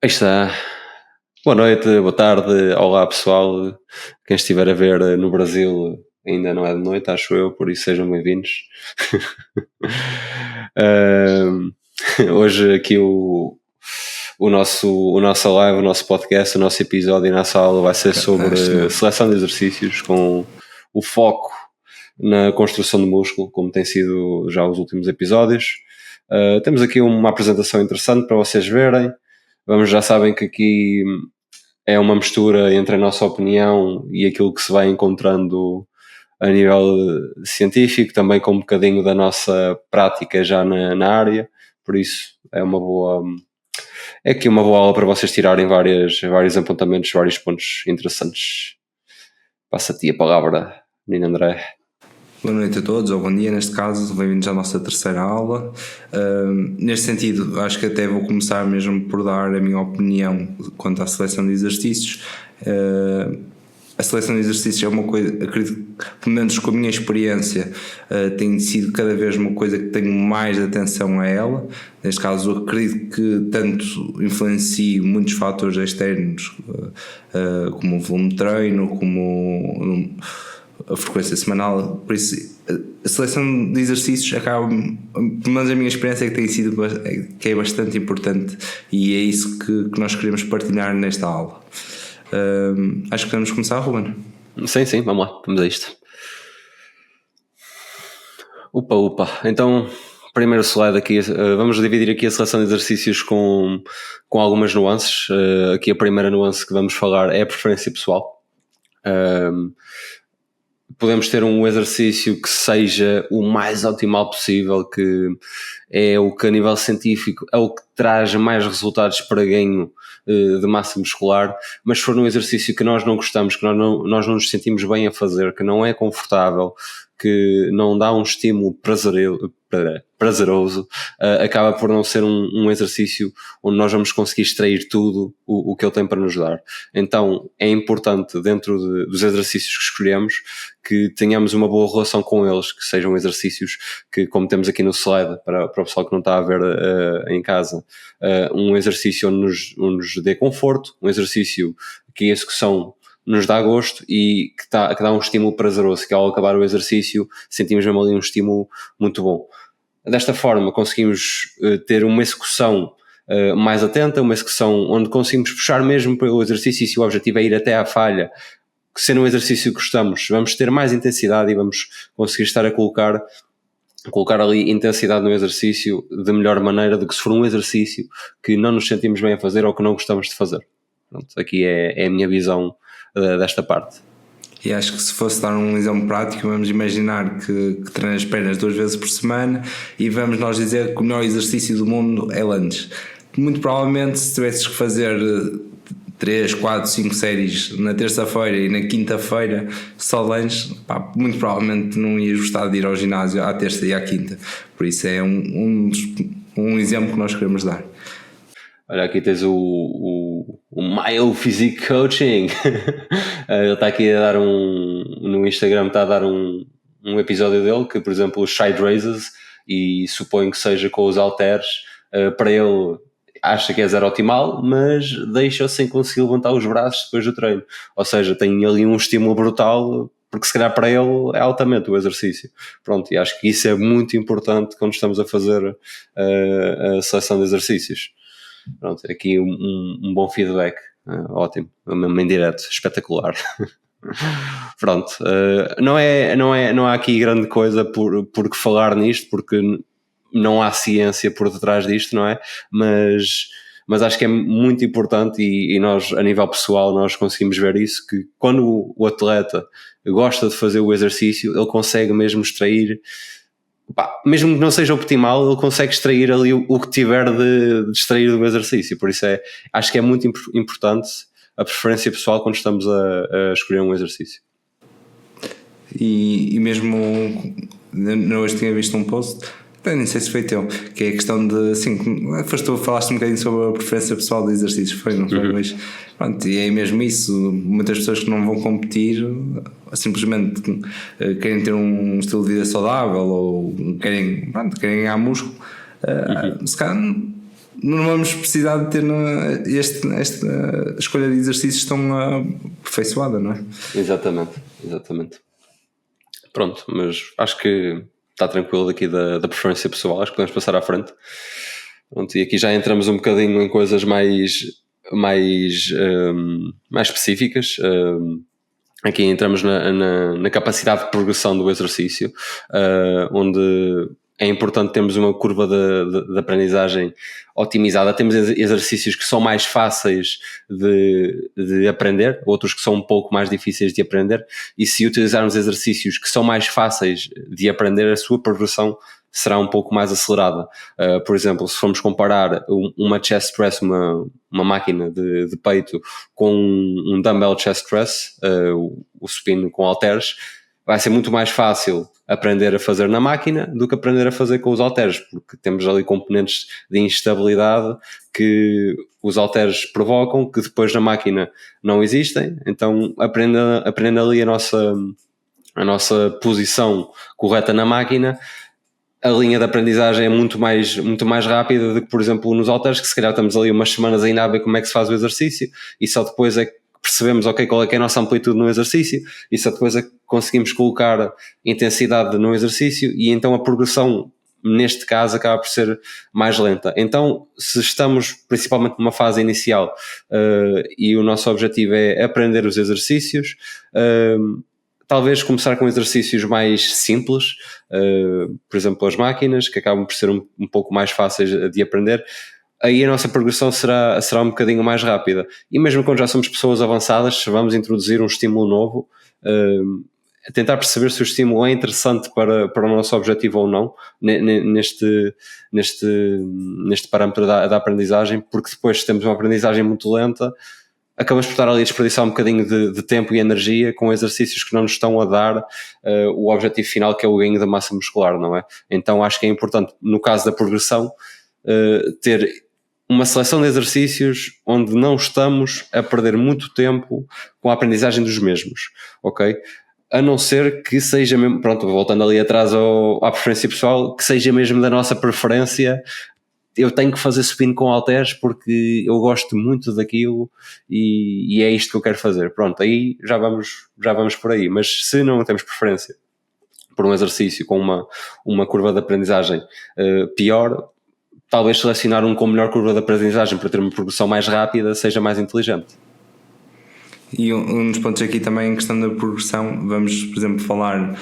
Aí está. Boa noite, boa tarde, olá pessoal. Quem estiver a ver no Brasil ainda não é de noite, acho eu, por isso sejam bem-vindos. Ahm, Hoje aqui o nosso live, o nosso podcast, o nosso episódio na sala vai ser sobre seleção de exercícios com o foco na construção do músculo, como tem sido já os últimos episódios. Temos aqui uma apresentação interessante para vocês verem. Já sabem que aqui é uma mistura entre a nossa opinião e aquilo que se vai encontrando a nível científico, também com um bocadinho da nossa prática já na área, por isso é aqui uma boa aula para vocês tirarem vários apontamentos, vários pontos interessantes. Passa-te a palavra, menino André. Boa noite a todos, ou bom dia neste caso, bem-vindos à nossa terceira aula. Neste sentido, acho que até vou começar mesmo por dar a minha opinião quanto à seleção de exercícios. A seleção de exercícios é uma coisa, acredito, pelo menos com a minha experiência, tem sido cada vez uma coisa que tenho mais atenção a ela. Neste caso, acredito que tanto influencie muitos fatores externos, como o volume de treino, como a frequência semanal. Por isso a seleção de exercícios acaba, pelo menos a minha experiência, é que tem sido que é bastante importante, e é isso que nós queremos partilhar nesta aula. Acho que podemos começar, Ruben. Sim, vamos lá, vamos a isto. Upa, então primeiro slide aqui, vamos dividir aqui a seleção de exercícios com algumas nuances. Aqui a primeira nuance que vamos falar é a preferência pessoal. Podemos ter um exercício que seja o mais optimal possível, que é o que a nível científico é o que traz mais resultados para ganho de massa muscular, mas se for um exercício que nós não gostamos, que nós não nos sentimos bem a fazer, que não é confortável, que não dá um estímulo prazeroso, acaba por não ser um exercício onde nós vamos conseguir extrair tudo o que ele tem para nos dar. Então é importante, dentro dos exercícios que escolhemos, que tenhamos uma boa relação com eles, que sejam exercícios que, como temos aqui no slide, para o pessoal que não está a ver em casa, um exercício onde nos dê conforto, um exercício que a execução nos dá gosto e que dá um estímulo prazeroso, que ao acabar o exercício sentimos mesmo ali um estímulo muito bom. Desta forma conseguimos ter uma execução mais atenta, uma execução onde conseguimos puxar mesmo para o exercício, e se o objetivo é ir até à falha, que sendo um exercício que gostamos, vamos ter mais intensidade e vamos conseguir estar a colocar ali intensidade no exercício de melhor maneira do que se for um exercício que não nos sentimos bem a fazer ou que não gostamos de fazer. Pronto, aqui é a minha visão desta parte. E acho que se fosse dar um exemplo prático, vamos imaginar que treinas pernas 2 vezes por semana e vamos nós dizer que o melhor exercício do mundo é lunge. Muito provavelmente, se tivesses que fazer 3, 4, 5 séries na terça-feira e na quinta-feira só lunge, muito provavelmente não ias gostar de ir ao ginásio à terça e à quinta. Por isso é um exemplo que nós queremos dar. Olha, aqui tens o Mile Physique Coaching. Ele está aqui a dar no Instagram, está a dar um episódio dele que, por exemplo, os side raises, e suponho que seja com os halteres, para ele acha que é zero optimal, mas deixa sem conseguir levantar os braços depois do treino. Ou seja, tem ali um estímulo brutal, porque se calhar para ele é altamente o exercício. Pronto, e acho que isso é muito importante quando estamos a fazer a seleção de exercícios. Pronto, aqui um bom feedback, ótimo, mesmo em direto, espetacular. Pronto, não há aqui grande coisa por que falar nisto, porque não há ciência por detrás disto, não é? Mas acho que é muito importante, e nós, a nível pessoal, nós conseguimos ver isso, que quando o atleta gosta de fazer o exercício, ele consegue mesmo extrair, mesmo que não seja optimal, ele consegue extrair ali o que tiver de extrair do exercício. Por isso acho que é muito importante a preferência pessoal quando estamos a escolher um exercício. E mesmo hoje tinha visto um post, nem sei se foi teu, que é a questão de, assim, tu falaste um bocadinho sobre a preferência pessoal de exercícios, não foi? Mas pronto, e é mesmo isso. Muitas pessoas que não vão competir simplesmente querem ter um estilo de vida saudável ou querem ganhar músculo. Se calhar não vamos precisar de ter esta escolha de exercícios tão aperfeiçoada, não é? Exatamente. Pronto, mas acho que está tranquilo aqui da preferência pessoal, acho que podemos passar à frente. Pronto, e aqui já entramos um bocadinho em coisas mais específicas. Aqui entramos na capacidade de progressão do exercício, onde é importante termos uma curva de aprendizagem otimizada. Temos exercícios que são mais fáceis de aprender, outros que são um pouco mais difíceis de aprender, e se utilizarmos exercícios que são mais fáceis de aprender, a sua progressão será um pouco mais acelerada. Por exemplo, se formos comparar uma chest press, uma máquina de peito, com um dumbbell chest press, o supino com halteres, vai ser muito mais fácil aprender a fazer na máquina do que aprender a fazer com os halteres, porque temos ali componentes de instabilidade que os halteres provocam, que depois na máquina não existem. Então aprenda ali a nossa posição correta na máquina. A linha de aprendizagem é muito mais rápida do que, por exemplo, nos halteres, que se calhar estamos ali umas semanas ainda a ver como é que se faz o exercício e só depois é que percebemos, qual é que é a nossa amplitude no exercício, e só depois é que conseguimos colocar intensidade no exercício, e então a progressão neste caso acaba por ser mais lenta. Então, se estamos principalmente numa fase inicial e o nosso objetivo é aprender os exercícios, talvez começar com exercícios mais simples, por exemplo as máquinas, que acabam por ser um pouco mais fáceis de aprender. Aí a nossa progressão será um bocadinho mais rápida. E mesmo quando já somos pessoas avançadas, se vamos introduzir um estímulo novo, tentar perceber se o estímulo é interessante para o nosso objetivo ou não, neste parâmetro da aprendizagem, porque depois se temos uma aprendizagem muito lenta, acabamos por estar ali a desperdiçar um bocadinho de tempo e energia com exercícios que não nos estão a dar o objetivo final, que é o ganho da massa muscular, não é? Então acho que é importante, no caso da progressão, ter uma seleção de exercícios onde não estamos a perder muito tempo com a aprendizagem dos mesmos, ok? A não ser que seja mesmo, pronto, voltando ali atrás à preferência pessoal, que seja mesmo da nossa preferência, eu tenho que fazer supino com halteres porque eu gosto muito daquilo e é isto que eu quero fazer. Pronto, aí já vamos por aí. Mas se não temos preferência por um exercício com uma curva de aprendizagem pior, talvez selecionar um com melhor curva de aprendizagem para ter uma progressão mais rápida seja mais inteligente. E um dos pontos aqui também em questão da progressão, vamos, por exemplo, falar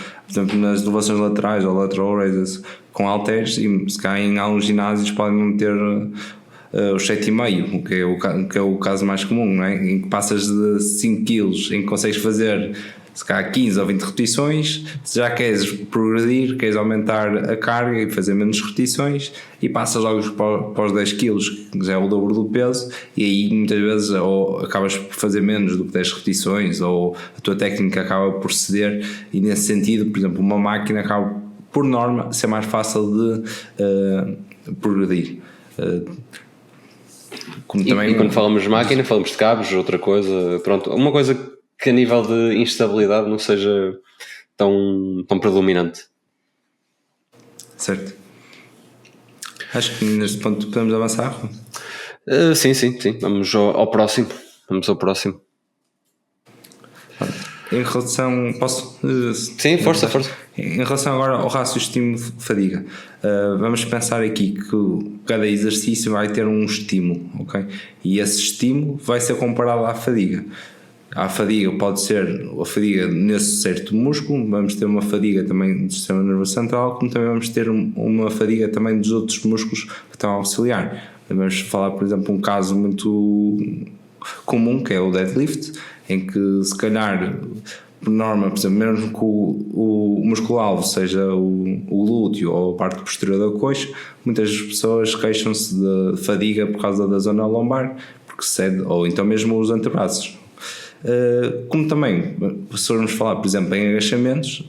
nas elevações laterais ou lateral raises com halteres, e se cá em alguns ginásios podem ter os 7,5, que é o caso mais comum, não é? Em que passas de 5 kg, em que consegues fazer se calhar 15 ou 20 repetições, se já queres progredir, queres aumentar a carga e fazer menos repetições, e passas logo para os 10 kg, que já é o dobro do peso, e aí muitas vezes ou acabas por fazer menos do que 10 repetições, ou a tua técnica acaba por ceder, e nesse sentido, por exemplo, uma máquina acaba por norma ser mais fácil de progredir. E quando falamos de máquina, falamos de cabos, outra coisa, pronto, uma coisa que a nível de instabilidade não seja tão predominante. Certo. Acho que neste ponto podemos avançar. Sim. Vamos ao próximo. Em relação... Posso? Sim, força. Em relação agora ao rácio estímulo-fadiga, vamos pensar aqui que cada exercício vai ter um estímulo, ok? E esse estímulo vai ser comparado à fadiga. A fadiga pode ser a fadiga nesse certo músculo, vamos ter uma fadiga também do sistema nervoso central, como também vamos ter uma fadiga também dos outros músculos que estão a auxiliar. Vamos falar, por exemplo, um caso muito comum, que é o deadlift, em que se calhar, por norma, por exemplo, mesmo que o músculo-alvo seja o glúteo ou a parte posterior da coxa, muitas pessoas queixam-se de fadiga por causa da zona lombar, porque cede, ou então mesmo os antebraços. Como também, se formos falar, por exemplo, em agachamentos,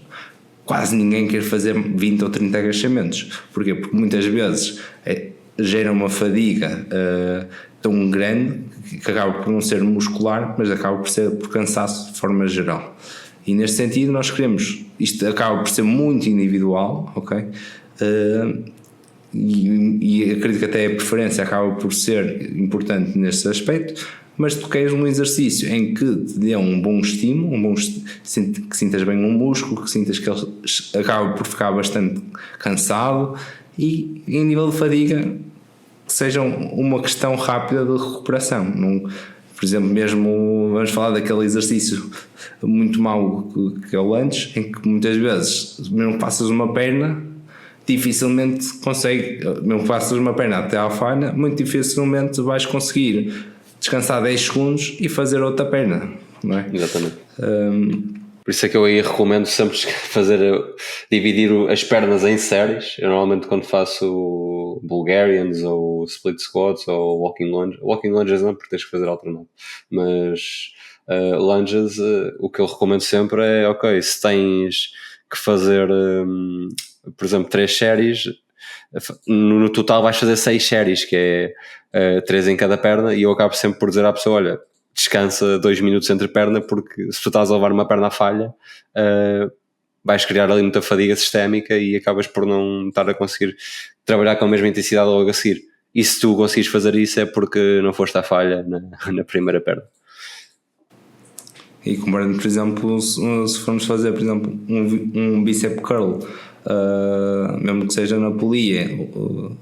quase ninguém quer fazer 20 ou 30 agachamentos. Porquê? Porque muitas vezes gera uma fadiga tão grande que acaba por não ser muscular, mas acaba por ser por cansaço de forma geral. E neste sentido nós queremos, isto acaba por ser muito individual, ok? e acredito que até a preferência acaba por ser importante nesse aspecto, mas tu queres um exercício em que te dê um bom estímulo, que sintas bem um músculo, que sintas que ele acaba por ficar bastante cansado e em nível de fadiga que seja uma questão rápida de recuperação. Não, por exemplo, mesmo vamos falar daquele exercício muito mau que é o lunge, em que muitas vezes, mesmo que faças uma perna, dificilmente mesmo que faças uma perna até à falha, muito dificilmente vais conseguir descansar 10 segundos e fazer outra perna, não é? Exatamente. Por isso é que eu aí recomendo sempre dividir as pernas em séries. Eu normalmente quando faço Bulgarians ou split squats ou walking lunges não, porque tens que fazer alternado, mas lunges, o que eu recomendo sempre é, ok, se tens que fazer, por exemplo, 3 séries, no total vais fazer 6 séries, que é 3 em cada perna, e eu acabo sempre por dizer à pessoa, olha, descansa 2 minutos entre perna, porque se tu estás a levar uma perna à falha, vais criar ali muita fadiga sistémica e acabas por não estar a conseguir trabalhar com a mesma intensidade logo a seguir. E se tu conseguires fazer isso é porque não foste à falha na primeira perna. E comparando, por exemplo, se formos fazer, por exemplo, um bicep curl, mesmo que seja na polia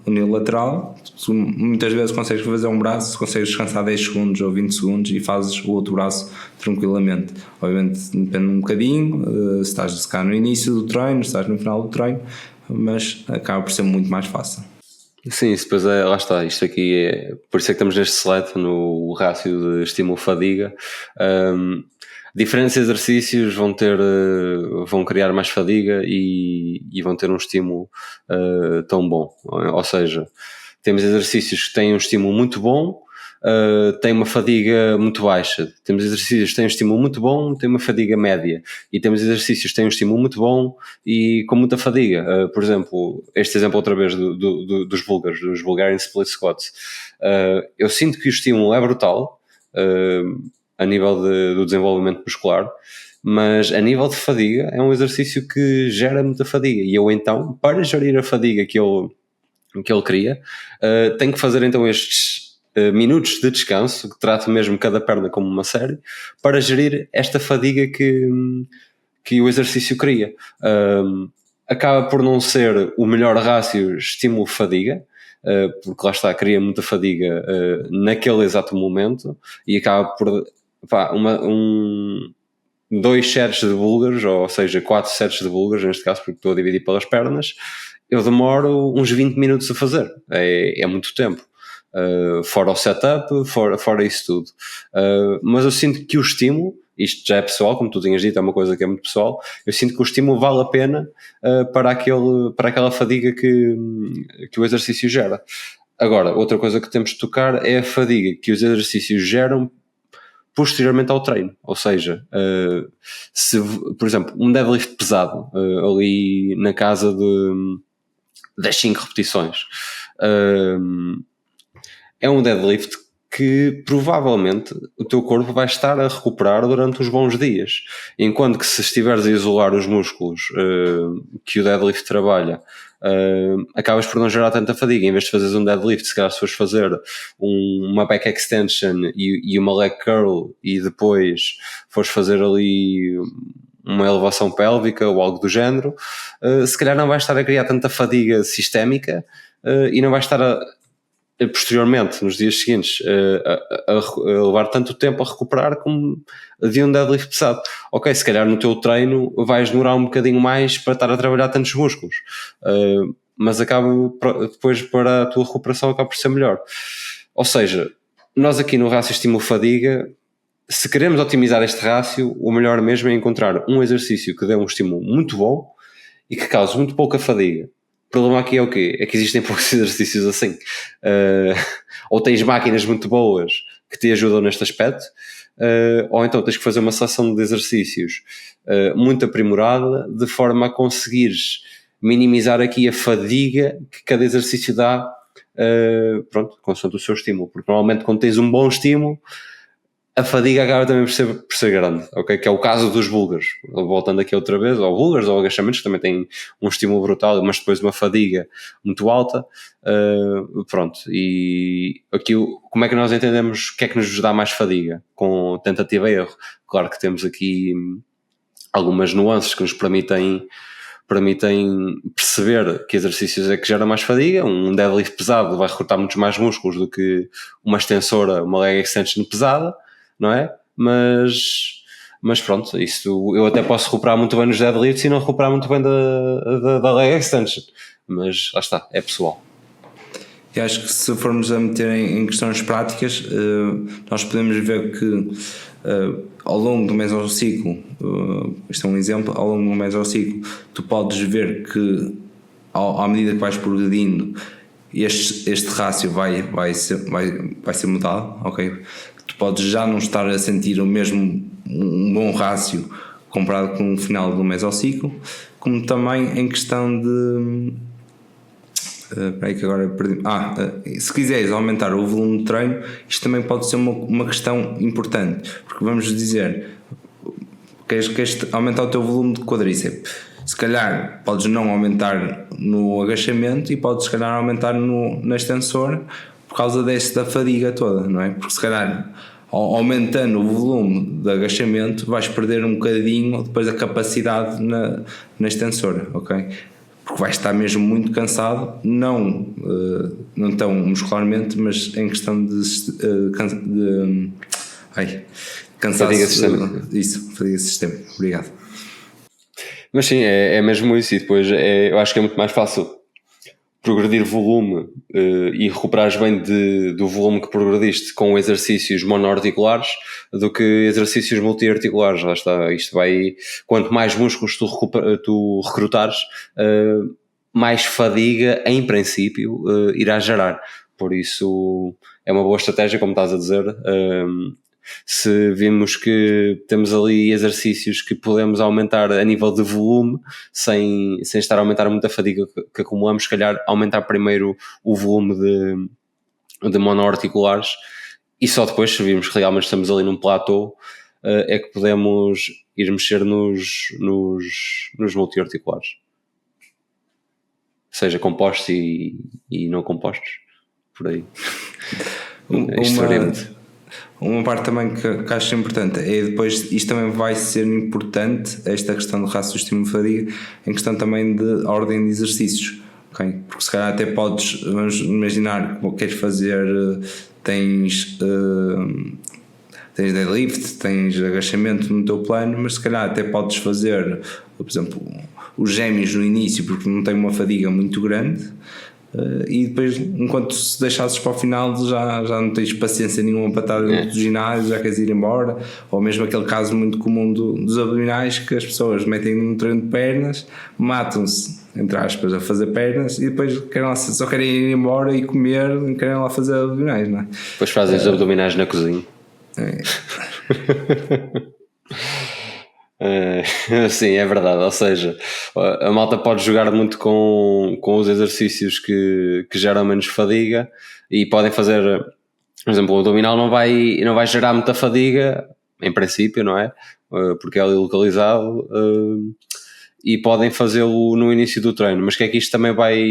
unilateral, tu muitas vezes consegues fazer um braço, consegues descansar 10 segundos ou 20 segundos e fazes o outro braço tranquilamente. Obviamente depende um bocadinho, se estás cá no início do treino, se estás no final do treino, mas acaba por ser muito mais fácil. Sim, isso depois lá está, isto aqui é, por isso é que estamos neste slide no rácio de estímulo-fadiga. Diferentes exercícios vão criar mais fadiga e vão ter um estímulo tão bom. Ou seja, temos exercícios que têm um estímulo muito bom, têm uma fadiga muito baixa. Temos exercícios que têm um estímulo muito bom, têm uma fadiga média. E temos exercícios que têm um estímulo muito bom e com muita fadiga. Por exemplo, este exemplo outra vez dos búlgaros, dos Bulgarian Split Squats. Eu sinto que o estímulo é brutal, a nível do desenvolvimento muscular, mas a nível de fadiga é um exercício que gera muita fadiga, e eu então, para gerir a fadiga que ele cria, tenho que fazer então estes minutos de descanso, que trato mesmo cada perna como uma série, para gerir esta fadiga que o exercício cria. Acaba por não ser o melhor rácio estímulo-fadiga, porque lá está, cria muita fadiga naquele exato momento, e acaba por 2 sets de búlgaros, ou seja, 4 sets de búlgaros, neste caso, porque estou a dividir pelas pernas, eu demoro uns 20 minutos a fazer. É muito tempo. Fora o setup, fora isso tudo. Mas eu sinto que o estímulo, isto já é pessoal, como tu tinhas dito, é uma coisa que é muito pessoal, eu sinto que o estímulo vale a pena para aquela fadiga que o exercício gera. Agora, outra coisa que temos de tocar é a fadiga que os exercícios geram posteriormente ao treino, ou seja, se, por exemplo, um deadlift pesado, ali na casa das 5 repetições, é um deadlift que provavelmente o teu corpo vai estar a recuperar durante uns bons dias, enquanto que se estiveres a isolar os músculos que o deadlift trabalha, acabas por não gerar tanta fadiga. Em vez de fazeres um deadlift, se calhar se fores fazer uma back extension e uma leg curl e depois fores fazer ali uma elevação pélvica ou algo do género, se calhar não vais estar a criar tanta fadiga sistémica e não vais estar posteriormente, nos dias seguintes, a levar tanto tempo a recuperar como de um deadlift pesado. Ok, se calhar no teu treino vais demorar um bocadinho mais para estar a trabalhar tantos músculos, mas depois para a tua recuperação acaba por ser melhor. Ou seja, nós aqui no rácio estímulo-fadiga, se queremos otimizar este rácio, o melhor mesmo é encontrar um exercício que dê um estímulo muito bom e que cause muito pouca fadiga. O problema aqui é o quê? É que existem poucos exercícios assim. Ou tens máquinas muito boas que te ajudam neste aspecto, ou então tens que fazer uma seleção de exercícios muito aprimorada, de forma a conseguires minimizar aqui a fadiga que cada exercício dá, consoante o seu estímulo. Porque normalmente quando tens um bom estímulo, a fadiga acaba também por ser grande, ok? Que é o caso dos búlgaros. Voltando aqui outra vez, ou búlgaros ou agachamentos, que também têm um estímulo brutal, mas depois uma fadiga muito alta. Pronto, e aqui como é que nós entendemos o que é que nos dá mais fadiga? Com tentativa e erro. Claro que temos aqui algumas nuances que nos permitem perceber que exercícios é que gera mais fadiga. Um deadlift pesado vai recrutar muitos mais músculos do que uma extensora, uma leg extension pesada, não é? Mas pronto, isso eu até posso recuperar muito bem nos deadlifts e não recuperar muito bem da leg extension, mas lá está, é pessoal. E acho que se formos a meter em questões práticas, nós podemos ver que ao longo do mesociclo, isto é um exemplo, ao longo do mesociclo, tu podes ver que à medida que vais progredindo, este rácio vai ser mudado, ok? Tu podes já não estar a sentir o mesmo um bom rácio comparado com o final do mesociclo, como também em questão de que agora perdi. Se quiseres aumentar o volume de treino, isto também pode ser uma questão importante, porque vamos dizer, queres aumentar o teu volume de quadríceps, se calhar podes não aumentar no agachamento e podes se calhar aumentar na extensora por causa da fadiga toda, não é? Porque se calhar aumentando o volume de agachamento vais perder um bocadinho depois a capacidade na extensora, ok? Porque vais estar mesmo muito cansado, não tão muscularmente, mas em questão de cansaço. Fadiga sistémica. Isso, fadiga sistémica. Obrigado. Mas sim, é mesmo isso, e depois eu acho que é muito mais fácil progredir volume e recuperares bem do volume que progrediste com exercícios monoarticulares do que exercícios multiarticulares. Lá está, isto vai, quanto mais músculos tu recrutares, mais fadiga em princípio irá gerar. Por isso é uma boa estratégia, como estás a dizer. Se vimos que temos ali exercícios que podemos aumentar a nível de volume sem estar a aumentar muita fadiga que acumulamos, se calhar aumentar primeiro o volume de monoarticulares e só depois, se vimos que realmente estamos ali num platô, é que podemos ir mexer nos multiarticulares, seja compostos e não compostos, por aí. Isto varia muito. Uma parte também que acho importante é depois, isto também vai ser importante, esta questão do rácio estímulo fadiga, em questão também de ordem de exercícios, okay? Porque se calhar até vamos imaginar que queres fazer, tens deadlift, tens agachamento no teu plano, mas se calhar até podes fazer, por exemplo, os gêmeos no início, porque não tem uma fadiga muito grande. E depois, enquanto se deixasses para o final, já não tens paciência nenhuma para estar dentro do ginásio, já queres ir embora. Ou mesmo aquele caso muito comum dos abdominais, que as pessoas metem num treino de pernas, matam-se, entre aspas, a fazer pernas e depois só querem ir embora e comer, não querem lá fazer abdominais, não é? Depois fazem os abdominais na cozinha. Sim, é verdade, ou seja, a malta pode jogar muito com os exercícios que geram menos fadiga e podem fazer, por exemplo, o abdominal não vai gerar muita fadiga em princípio, não é? Porque é ali localizado, e podem fazê-lo no início do treino, mas o que é que isto também vai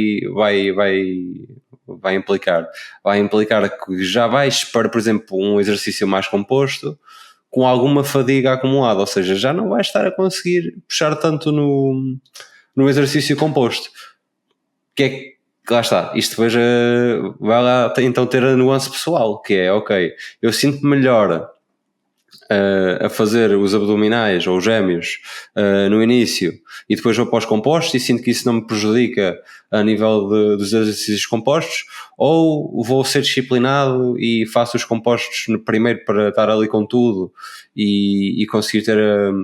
implicar? Vai implicar que já vais para, por exemplo, um exercício mais composto com alguma fadiga acumulada, ou seja, já não vais estar a conseguir puxar tanto no exercício composto. Que é que lá está, isto depois vai lá então ter a nuance pessoal, que é, ok, eu sinto-me melhor a fazer os abdominais ou os gêmeos no início e depois vou para os compostos e sinto que isso não me prejudica a nível dos exercícios compostos, ou vou ser disciplinado e faço os compostos primeiro para estar ali com tudo e conseguir ter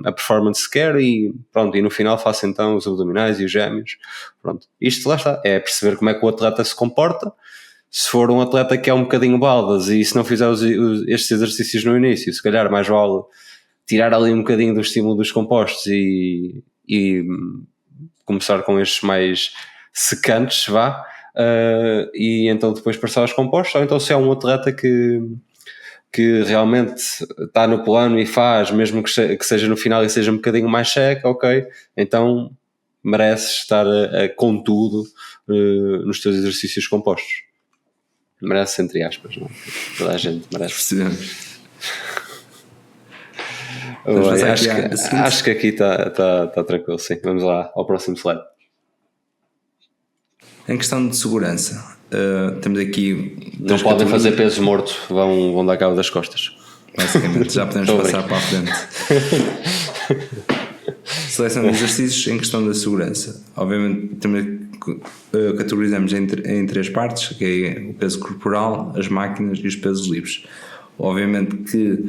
a performance que quero e pronto, e no final faço então os abdominais e os gêmeos. Pronto, isto lá está, é perceber como é que o atleta se comporta. Se for um atleta que é um bocadinho baldas e se não fizer estes exercícios no início, se calhar mais vale tirar ali um bocadinho do estímulo dos compostos e começar com estes mais secantes, e então depois passar aos compostos. Ou então se é um atleta que que realmente está no plano e faz, mesmo que seja no final e seja um bocadinho mais seca, ok, então mereces estar com tudo nos teus exercícios compostos. Merece, entre aspas, não é? Toda a gente merece. Acho que aqui está tranquilo, sim. Vamos lá ao próximo slide. Em questão de segurança, temos aqui... Não podem fazer peso morto, vão dar cabo das costas. Basicamente, já podemos passar para a frente. Seleção de exercícios em questão da segurança. Obviamente, categorizamos em 3 partes, que é o peso corporal, as máquinas e os pesos livres. Obviamente que,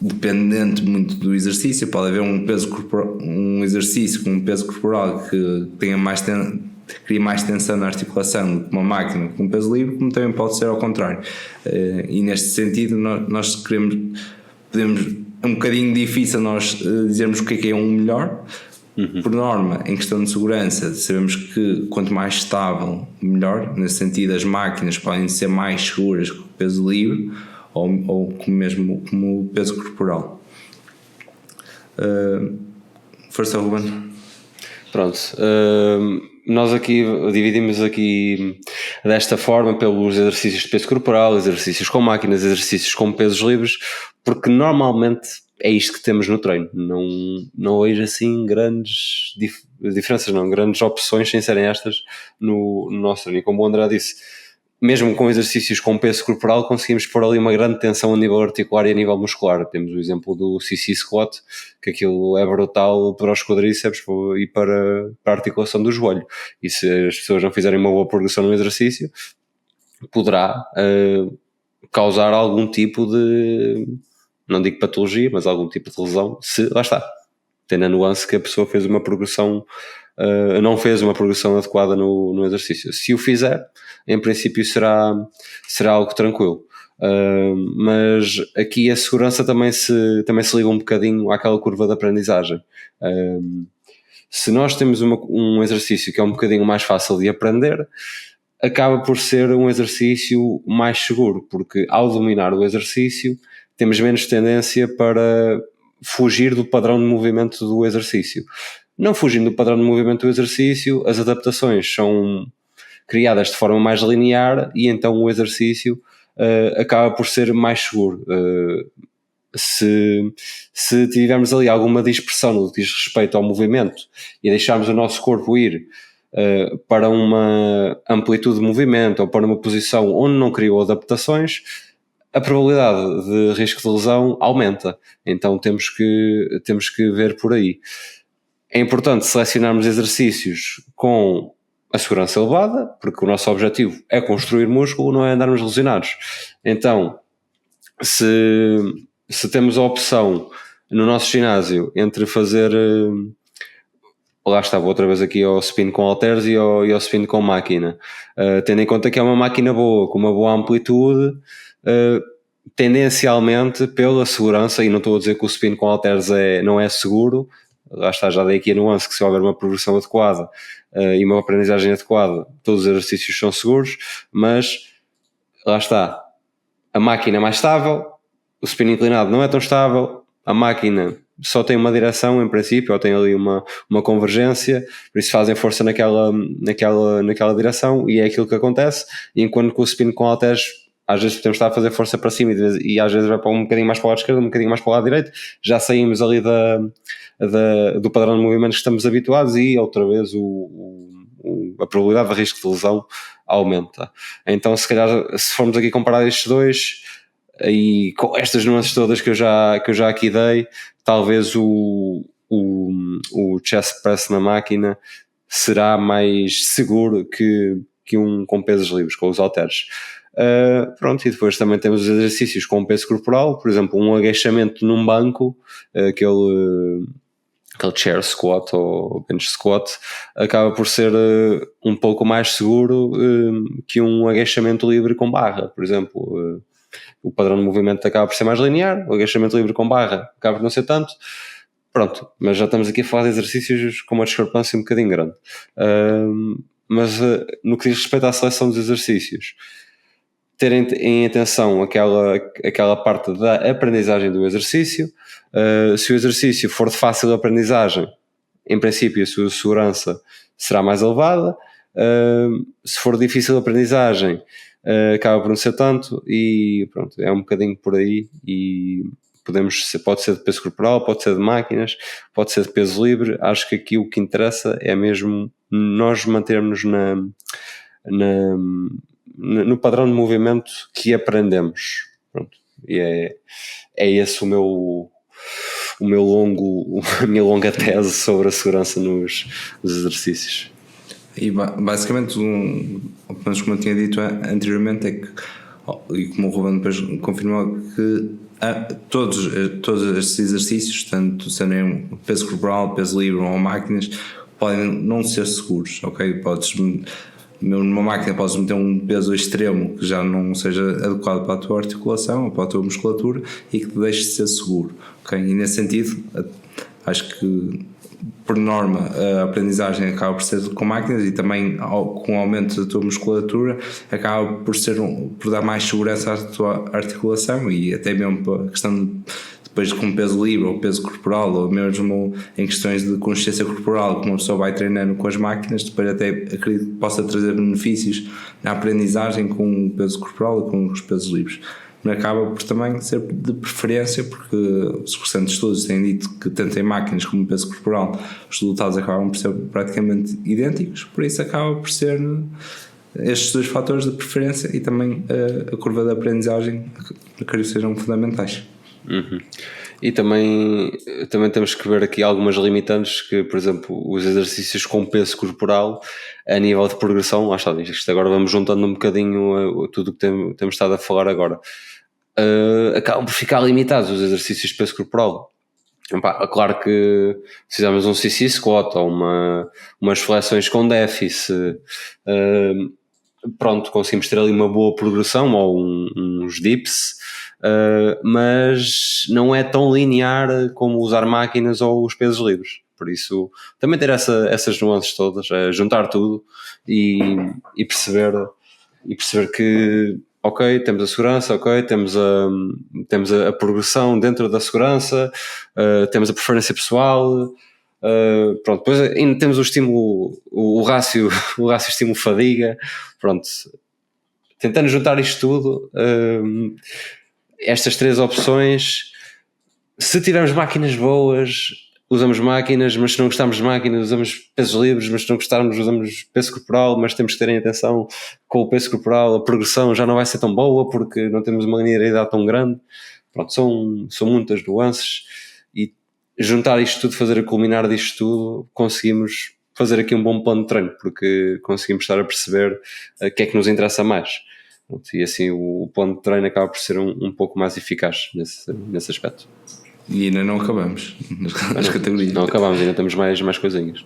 dependente muito do exercício, pode haver um exercício com um peso corporal que tenha cria mais tensão na articulação do que uma máquina com um peso livre, como também pode ser ao contrário. E neste sentido nós podemos, é um bocadinho difícil nós dizermos o que é um melhor. Por norma, em questão de segurança, sabemos que quanto mais estável, melhor. Nesse sentido, as máquinas podem ser mais seguras que o peso livre ou mesmo como o peso corporal. Força, Ruben. Pronto. Nós aqui dividimos aqui desta forma pelos exercícios de peso corporal, exercícios com máquinas, exercícios com pesos livres, porque normalmente é isto que temos no treino. Não vejo assim grandes diferenças, grandes opções sem serem estas no nosso treino. E como o André disse, mesmo com exercícios com peso corporal conseguimos pôr ali uma grande tensão a nível articular e a nível muscular. Temos o exemplo do CC Squat, que aquilo é brutal para os quadríceps e para a articulação do joelho. E se as pessoas não fizerem uma boa progressão no exercício, poderá causar algum tipo de, não digo patologia, mas algum tipo de lesão, se, lá está, tendo a nuance que a pessoa fez uma progressão, não fez uma progressão adequada no exercício. Se o fizer, em princípio será algo tranquilo. Mas aqui a segurança também se liga um bocadinho àquela curva de aprendizagem. Se nós temos um exercício que é um bocadinho mais fácil de aprender, acaba por ser um exercício mais seguro, porque ao dominar o exercício temos menos tendência para fugir do padrão de movimento do exercício. Não fugindo do padrão de movimento do exercício, as adaptações são criadas de forma mais linear e então o exercício acaba por ser mais seguro. Se tivermos ali alguma dispersão no que diz respeito ao movimento e deixarmos o nosso corpo ir para uma amplitude de movimento ou para uma posição onde não criou adaptações, a probabilidade de risco de lesão aumenta. Então temos que ver por aí. É importante selecionarmos exercícios com a segurança elevada, porque o nosso objetivo é construir músculo, não é andarmos lesionados. Então, se temos a opção no nosso ginásio entre fazer, lá estava outra vez aqui ao spin com halteres e ao spin com máquina, tendo em conta que é uma máquina boa, com uma boa amplitude, tendencialmente pela segurança, e não estou a dizer que o spin com halteres não é seguro, lá está, já dei aqui a nuance que se houver uma progressão adequada e uma aprendizagem adequada, todos os exercícios são seguros, mas lá está, a máquina é mais estável, o spin inclinado não é tão estável, a máquina só tem uma direção em princípio, ou tem ali uma convergência, por isso fazem força naquela direção e é aquilo que acontece, e enquanto que o spin com halteres às vezes podemos estar a fazer força para cima e às vezes vai para um bocadinho mais para o lado esquerdo, um bocadinho mais para o lado direito, já saímos ali do padrão de movimento que estamos habituados e outra vez a probabilidade de risco de lesão aumenta. Então se calhar se formos aqui comparar estes dois e com estas nuances todas que eu já aqui dei, talvez o chest press na máquina será mais seguro que um com pesos livres, com os halteres. Pronto, e depois também temos os exercícios com peso corporal, por exemplo, um agachamento num banco, aquele chair squat ou bench squat, acaba por ser um pouco mais seguro que um agachamento livre com barra, por exemplo. O padrão de movimento acaba por ser mais linear, o agachamento livre com barra acaba por não ser tanto. Pronto, mas já estamos aqui a falar de exercícios com uma discrepância um bocadinho grande. Mas no que diz respeito à seleção dos exercícios, ter em atenção aquela parte da aprendizagem do exercício. Se o exercício for de fácil aprendizagem, em princípio a sua segurança será mais elevada. Se for difícil aprendizagem, acaba por não ser tanto, e pronto, é um bocadinho por aí. E pode ser de peso corporal, pode ser de máquinas, pode ser de peso livre. Acho que aqui o que interessa é mesmo nós mantermos no padrão de movimento que aprendemos. Pronto. E é esse a minha longa tese sobre a segurança nos exercícios. E basicamente, como eu tinha dito anteriormente, é que, e como o Ruben depois confirmou, que todos estes exercícios, tanto sendo peso corporal, peso livre ou máquinas, podem não ser seguros, ok? Numa máquina podes meter um peso extremo que já não seja adequado para a tua articulação ou para a tua musculatura e que te deixe de ser seguro, ok? E nesse sentido, acho que por norma a aprendizagem acaba por ser com máquinas, e também com o aumento da tua musculatura acaba por dar mais segurança à tua articulação, e até mesmo para a questão depois com peso livre ou peso corporal, ou mesmo em questões de consciência corporal, como uma pessoa vai treinando com as máquinas, depois até acredito que possa trazer benefícios na aprendizagem com o peso corporal e com os pesos livres. Mas acaba por também ser de preferência, porque os restantes estudos têm dito que tanto em máquinas como em peso corporal os resultados acabam por ser praticamente idênticos, por isso acaba por ser estes dois fatores de preferência, e também a curva de aprendizagem, acredito que sejam fundamentais. Uhum. E também temos que ver aqui algumas limitantes, que, por exemplo, os exercícios com peso corporal a nível de progressão, lá está, isto agora vamos juntando um bocadinho tudo o que temos estado a falar agora, acabam por ficar limitados os exercícios de peso corporal. Claro que se fizermos um CC squat ou umas flexões com déficit, pronto, conseguimos ter ali uma boa progressão, ou uns dips, mas não é tão linear como usar máquinas ou os pesos livres. Por isso, também ter essas nuances todas, juntar tudo e perceber que, ok, temos a segurança, ok, temos a progressão dentro da segurança, temos a preferência pessoal, pronto, depois ainda temos o estímulo, o rácio estímulo-fadiga, pronto, tentando juntar isto tudo, estas três opções. Se tivermos máquinas boas, usamos máquinas, mas se não gostarmos de máquinas, usamos pesos livres, mas se não gostarmos, usamos peso corporal, mas temos que ter em atenção com o peso corporal, a progressão já não vai ser tão boa porque não temos uma linearidade tão grande. Pronto, são muitas nuances, e juntar isto tudo, fazer a culminar disto tudo, conseguimos fazer aqui um bom plano de treino, porque conseguimos estar a perceber o que é que nos interessa mais. E assim o plano de treino acaba por ser um pouco mais eficaz nesse aspecto. E ainda não acabamos nas categorias. Não acabamos, ainda temos mais coisinhas.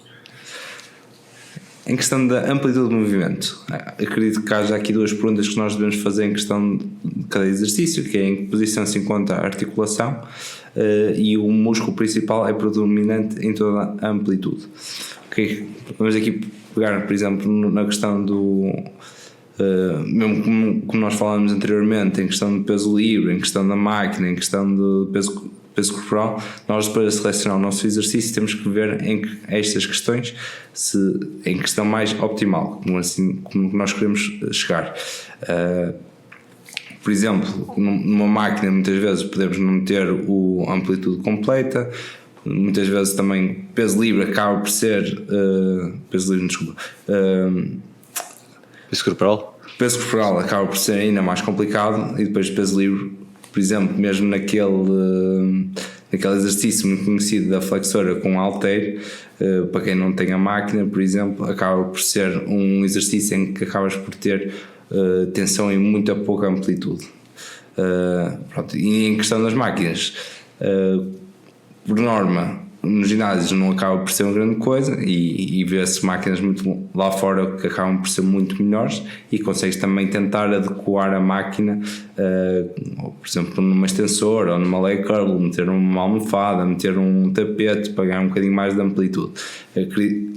Em questão da amplitude de movimento, acredito que haja aqui duas perguntas que nós devemos fazer em questão de cada exercício, que é em que posição se encontra a articulação e o músculo principal é predominante em toda a amplitude. Okay. Vamos aqui pegar, por exemplo, na questão do... mesmo como nós falamos anteriormente, em questão de peso livre, em questão da máquina, em questão de peso corporal, nós para selecionar o nosso exercício temos que ver estas questões em questão mais optimal, como nós queremos chegar. Por exemplo, numa máquina muitas vezes podemos não ter a amplitude completa, muitas vezes também peso livre acaba por ser peso corporal acaba por ser ainda mais complicado, e depois peso livre, por exemplo, mesmo naquele exercício muito conhecido da flexora com halter, para quem não tem a máquina, por exemplo, acaba por ser um exercício em que acabas por ter tensão em muito pouca amplitude. Pronto. E em questão das máquinas, por norma, nos ginásios não acaba por ser uma grande coisa, e vê-se máquinas muito lá fora que acabam por ser muito melhores, e consegues também tentar adequar a máquina, por exemplo, numa extensora ou numa leg curl, meter uma almofada, meter um tapete para ganhar um bocadinho mais de amplitude.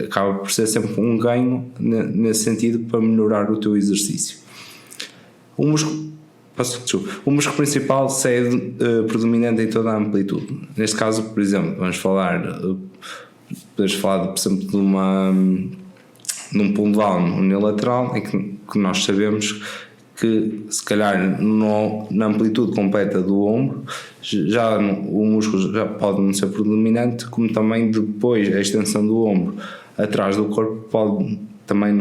Acaba por ser sempre um ganho nesse sentido para melhorar o teu exercício. O músculo principal segue predominante em toda a amplitude. Neste caso, por exemplo, podemos falar, por exemplo, num pull down unilateral, em que nós sabemos que, se calhar, na amplitude completa do ombro, o músculo já pode não ser predominante, como também depois a extensão do ombro atrás do corpo pode também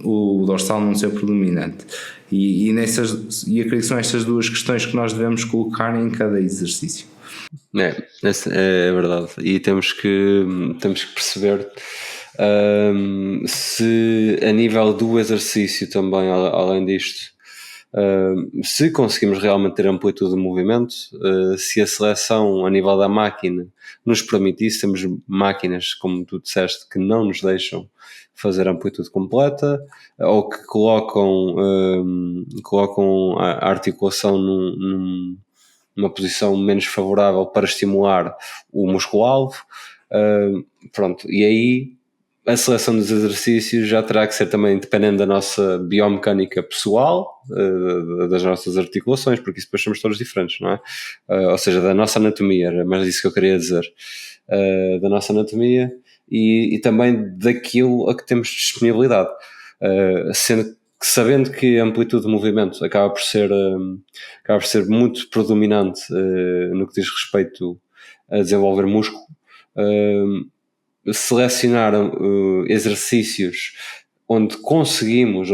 o dorsal não ser predominante. E acredito que são estas duas questões que nós devemos colocar em cada exercício. É verdade. E temos que perceber se a nível do exercício também, além disto, se conseguimos realmente ter amplitude de movimento, se a seleção a nível da máquina nos permite isso. Temos máquinas, como tu disseste, que não nos deixam fazer a amplitude completa, ou que colocam a articulação numa posição menos favorável para estimular o músculo-alvo. Pronto, e aí a seleção dos exercícios já terá que ser também dependendo da nossa biomecânica pessoal, das nossas articulações, porque isso depois somos todos diferentes, não é? Ou seja, da nossa anatomia, era mais isso que eu queria dizer, da nossa anatomia e também daquilo a que temos disponibilidade, sabendo que a amplitude de movimento acaba por ser muito predominante no que diz respeito a desenvolver músculo. Selecionar exercícios onde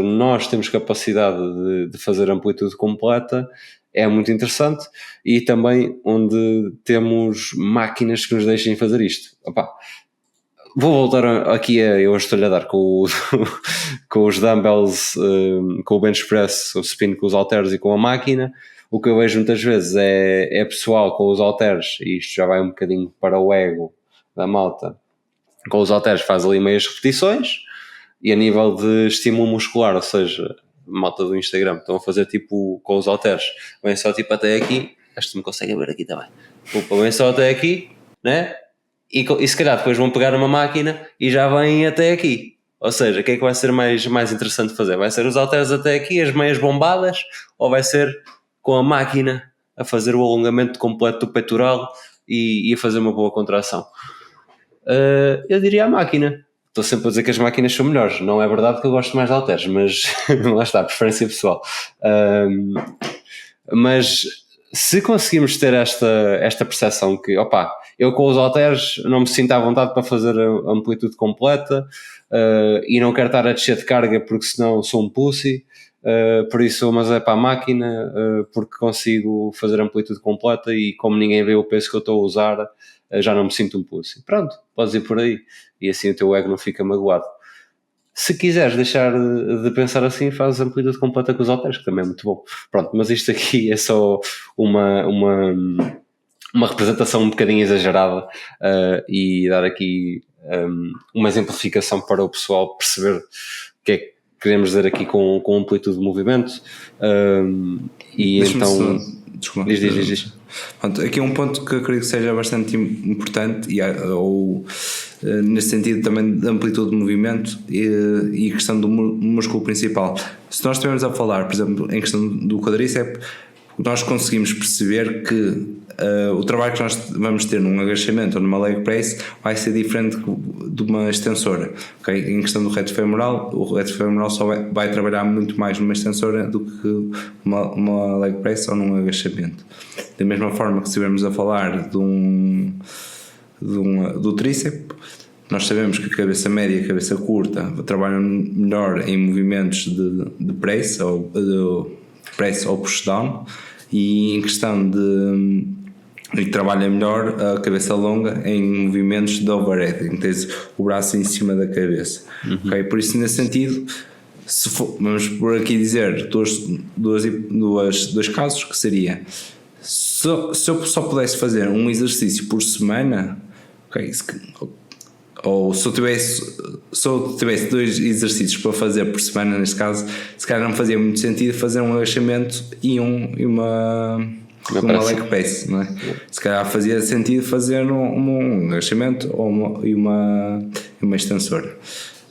nós temos capacidade de fazer amplitude completa é muito interessante, e também onde temos máquinas que nos deixem fazer isto. Vou voltar aqui eu estou-lhe a dar com os dumbbells, com o bench press, o spin com os halteres e com a máquina. O que eu vejo muitas vezes é pessoal com os halteres, e isto já vai um bocadinho para o ego da malta, com os halteres faz ali meias repetições, e a nível de estímulo muscular, ou seja, malta do Instagram, estão a fazer tipo com os halteres, vem só tipo até aqui, acho que me conseguem ver aqui também, vem só até aqui, né? E se calhar depois vão pegar uma máquina e já vêm até aqui. Ou seja, o que é que vai ser mais interessante fazer? Vai ser os halteres até aqui, as meias bombadas, ou vai ser com a máquina a fazer o alongamento completo do peitoral e a fazer uma boa contração? Eu diria a máquina. Estou sempre a dizer que as máquinas são melhores. Não é verdade que eu gosto mais de halteres, mas lá está, preferência pessoal. Mas se conseguimos ter esta percepção que, eu com os halteres não me sinto à vontade para fazer a amplitude completa, e não quero estar a descer de carga porque senão sou um pussy, por isso, mas é para a máquina, porque consigo fazer a amplitude completa, e como ninguém vê o peso que eu estou a usar, já não me sinto um pussy. Pronto, podes ir por aí, e assim o teu ego não fica magoado. Se quiseres deixar de pensar assim, fazes amplitude completa com os halteres, que também é muito bom. Pronto, mas isto aqui é só uma representação um bocadinho exagerada, e dar aqui uma exemplificação para o pessoal perceber o que é que queremos dizer aqui com amplitude de movimento. E então... Desculpa. Diz. Pronto, aqui é um ponto que eu acredito que seja bastante importante, nesse sentido também de amplitude de movimento e questão do músculo principal. Se nós estivermos a falar, por exemplo, em questão do quadríceps, nós conseguimos perceber que o trabalho que nós vamos ter num agachamento ou numa leg press vai ser diferente de uma extensora, okay? Em questão do reto femoral, o reto femoral só vai trabalhar muito mais numa extensora do que uma leg press ou num agachamento. Da mesma forma que se estivermos a falar do tríceps, nós sabemos que a cabeça média e a cabeça curta trabalham melhor em movimentos de press ou push down, e em questão e trabalha melhor a cabeça longa em movimentos de overhead, em que tens o braço em cima da cabeça. Okay? Por isso, nesse sentido, vamos por aqui dizer dois casos, que seria, se eu só pudesse fazer um exercício por semana, okay, ou se eu tivesse 2 exercícios para fazer por semana, neste caso, se calhar não fazia muito sentido fazer um agachamento e uma leg press, não é? Se calhar fazia sentido fazer um agachamento e uma extensora.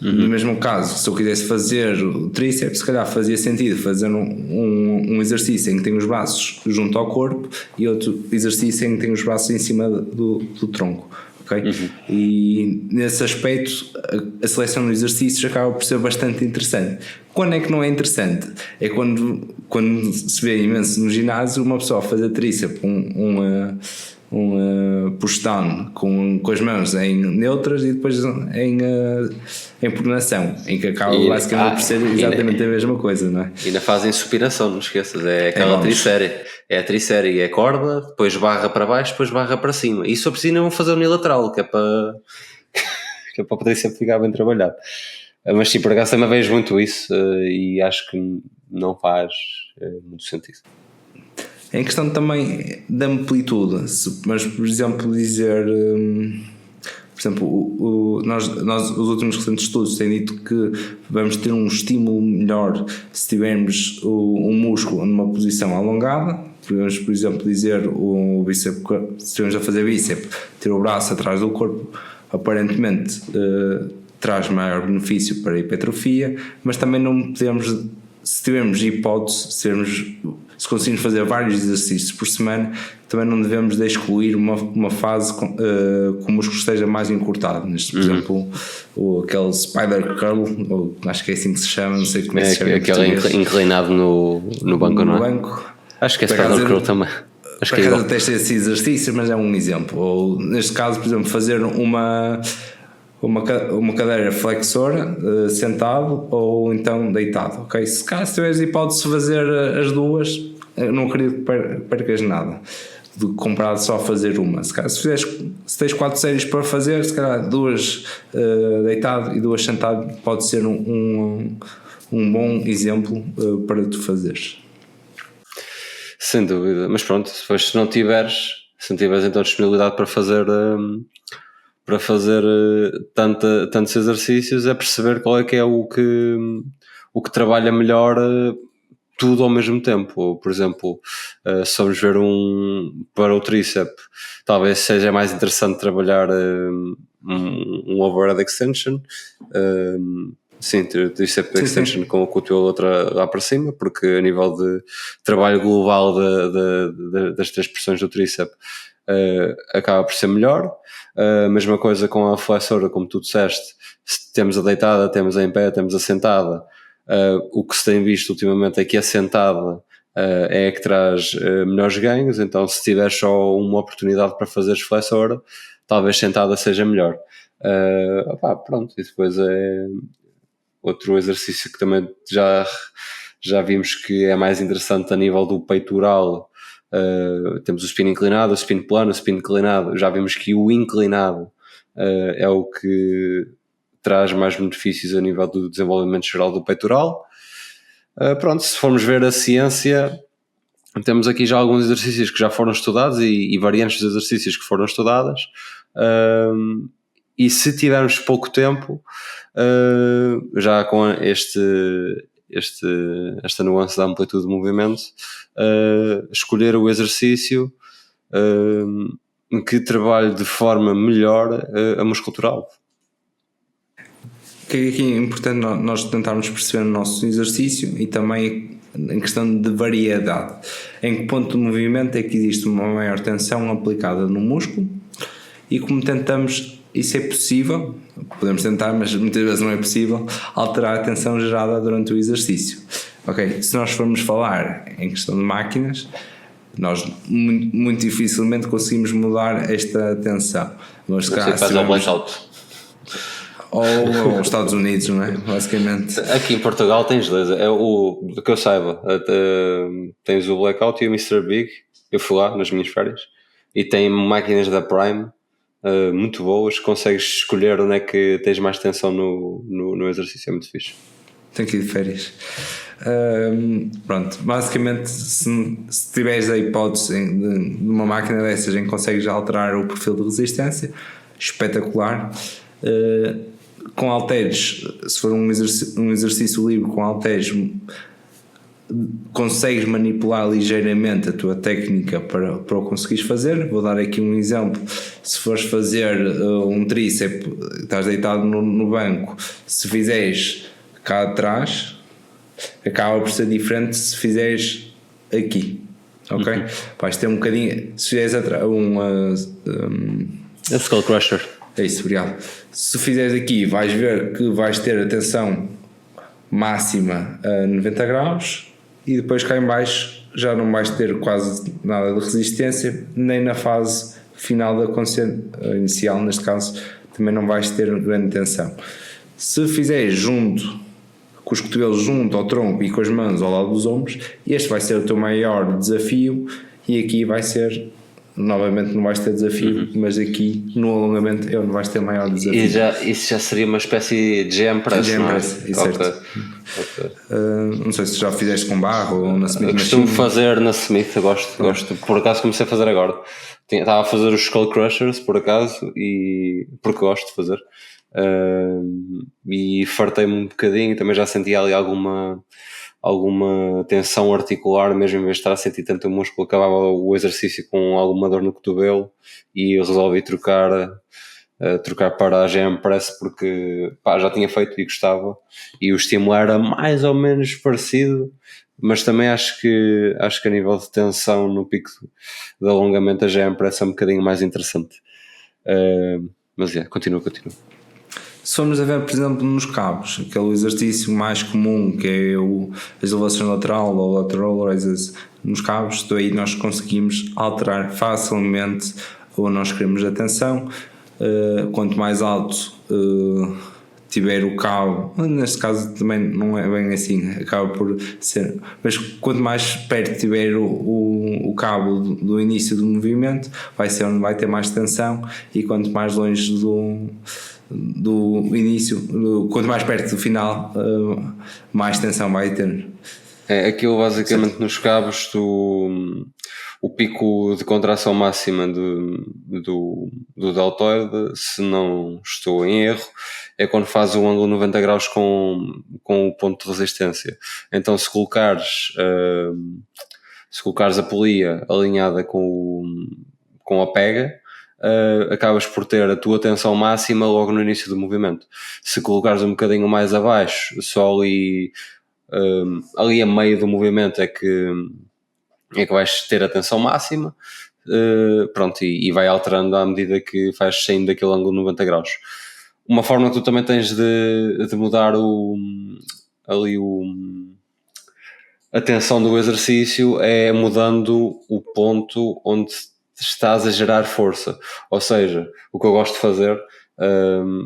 No mesmo caso, se eu quisesse fazer o tríceps, se calhar fazia sentido fazer um exercício em que tenho os braços junto ao corpo e outro exercício em que tenho os braços em cima do tronco. Okay? E nesse aspecto a seleção de exercícios acaba por ser bastante interessante. Quando é que não é interessante? É quando se vê imenso no ginásio uma pessoa fazer tríceps, push down com as mãos em neutras e depois em pronação, em que acaba basicamente por ser exatamente a mesma coisa, não é? E ainda fazem supinação, não esqueças, é aquela trisérie. É a trisérie, é a corda, depois barra para baixo, depois barra para cima. E só preciso não fazer unilateral, que é para poder sempre ficar bem trabalhado. Mas sim, por acaso também vejo muito isso e acho que não faz muito sentido. Em questão também da amplitude, mas por exemplo dizer, por exemplo, nós os últimos recentes estudos têm dito que vamos ter um estímulo melhor se tivermos o músculo numa posição alongada. Podemos, por exemplo, dizer o bíceps, se estivermos a fazer bíceps, ter o braço atrás do corpo, aparentemente traz maior benefício para a hipertrofia, mas também não podemos, se tivermos hipótese, se conseguirmos fazer vários exercícios por semana, também não devemos de excluir uma fase que o músculo esteja mais encurtado. Neste, por exemplo, aquele spider curl, ou acho que é assim que se chama, não sei como é que se chama. Aquele inclinado no banco, não é? Acho que é spider curl também. Por acaso testa esse exercício, mas é um exemplo. Ou neste caso, por exemplo, fazer uma cadeira flexora sentado ou então deitado, ok? Se caso tiveres hipótese de fazer as duas, eu não acredito que percas nada comparado só a fazer uma. Se tens 4 séries para fazer, se calhar 2 deitado e 2 sentado pode ser um bom exemplo para tu fazeres. Sem dúvida, mas pronto, depois se não tiveres então disponibilidade para fazer tantos exercícios, é perceber qual é que é o que trabalha melhor tudo ao mesmo tempo. Ou, por exemplo, se vamos ver para o tríceps, talvez seja mais interessante trabalhar um overhead extension, sim, tríceps extension com a cotovelo lá para cima, porque a nível de trabalho global das 3 porções do tríceps acaba por ser melhor. Mesma coisa com a flexora, como tu disseste, se temos a deitada, temos a em pé, temos a sentada. O que se tem visto ultimamente é que a sentada é a que traz melhores ganhos, então se tiver só uma oportunidade para fazeres flexora, talvez sentada seja melhor. Pronto, e depois é outro exercício que também já vimos que é mais interessante a nível do peitoral. Temos o supino inclinado, o supino plano, o supino inclinado. Já vimos que o inclinado é o que traz mais benefícios a nível do desenvolvimento geral do peitoral. Pronto, se formos ver a ciência, temos aqui já alguns exercícios que já foram estudados e variantes de exercícios que foram estudadas. E se tivermos pouco tempo, já com esta nuance da amplitude de movimento, escolher o exercício que trabalhe de forma melhor a musculatura-alvo. Que é aqui importante nós tentarmos perceber o nosso exercício e também em questão de variedade. Em que ponto de movimento é que existe uma maior tensão aplicada no músculo e como tentamos, isso é possível, podemos tentar, mas muitas vezes não é possível, alterar a tensão gerada durante o exercício. Ok, se nós formos falar em questão de máquinas, nós muito dificilmente conseguimos mudar esta tensão. Mas se faz ao blackout. Ou os Estados Unidos, não é? Basicamente. Aqui em Portugal tens dois. Do que eu saiba, tens o Blackout e o Mr. Big. Eu fui lá nas minhas férias e tem máquinas da Prime muito boas. Consegues escolher onde é que tens mais tensão no exercício. É muito fixe. Tenho que ir de férias. Pronto, basicamente, se tiveres a hipótese de uma máquina dessas em que consegues alterar o perfil de resistência, espetacular. Com halteres, se for um exercício livre com halteres, consegues manipular ligeiramente a tua técnica para o conseguires fazer. Vou dar aqui um exemplo: se fores fazer um tríceps, estás deitado no banco, se fizeres cá atrás, acaba por ser diferente se fizeres aqui, ok? Vais ter um bocadinho, se fizeres a Skull Crusher. É isso, obrigado. Se fizeres aqui, vais ver que vais ter a tensão máxima a 90 graus, e depois cá em baixo já não vais ter quase nada de resistência, nem na fase final da consciência inicial, neste caso, também não vais ter grande tensão. Se fizeres junto, com os cotovelos junto ao tronco e com as mãos ao lado dos ombros, este vai ser o teu maior desafio, e aqui vai ser, novamente não vais ter desafio, mas aqui no alongamento é onde vais ter maior desafio. E isso já seria uma espécie de jam press, certo. Okay. Não sei se já fizeste com barra ou na Smith. Costumo fazer na Smith, eu gosto. Por acaso comecei a fazer agora. Estava a fazer os Skull Crushers por acaso, e porque gosto de fazer. E fartei-me um bocadinho, também já sentia ali alguma tensão articular, mesmo em vez de estar a sentir tanto o músculo. Acabava o exercício com alguma dor no cotovelo e resolvi trocar para a GM Press, porque já tinha feito e gostava, e o estímulo era mais ou menos parecido, mas também acho que a nível de tensão no pico de alongamento a GM Press é um bocadinho mais interessante. Mas continua. Se formos a ver, por exemplo, nos cabos, aquele exercício mais comum que é a elevação lateral ou lateral raises nos cabos, daí nós conseguimos alterar facilmente onde nós queremos a tensão. Quanto mais alto tiver o cabo, neste caso também não é bem assim, acaba por ser, mas quanto mais perto tiver o cabo do início do movimento, vai ser onde vai ter mais tensão, e quanto mais longe do início, quanto mais perto do final, mais tensão vai ter. Aquilo basicamente nos cabos, o pico de contração máxima do deltoide, se não estou em erro, é quando fazes um ângulo 90 graus com o ponto de resistência. Então se colocares a polia alinhada com a pega, acabas por ter a tua tensão máxima logo no início do movimento. Se colocares um bocadinho mais abaixo, só ali a meio do movimento é que vais ter a tensão máxima, pronto, e vai alterando à medida que vais saindo daquele ângulo 90 graus. Uma forma que tu também tens de mudar a tensão do exercício é mudando o ponto onde estás a gerar força. Ou seja, o que eu gosto de fazer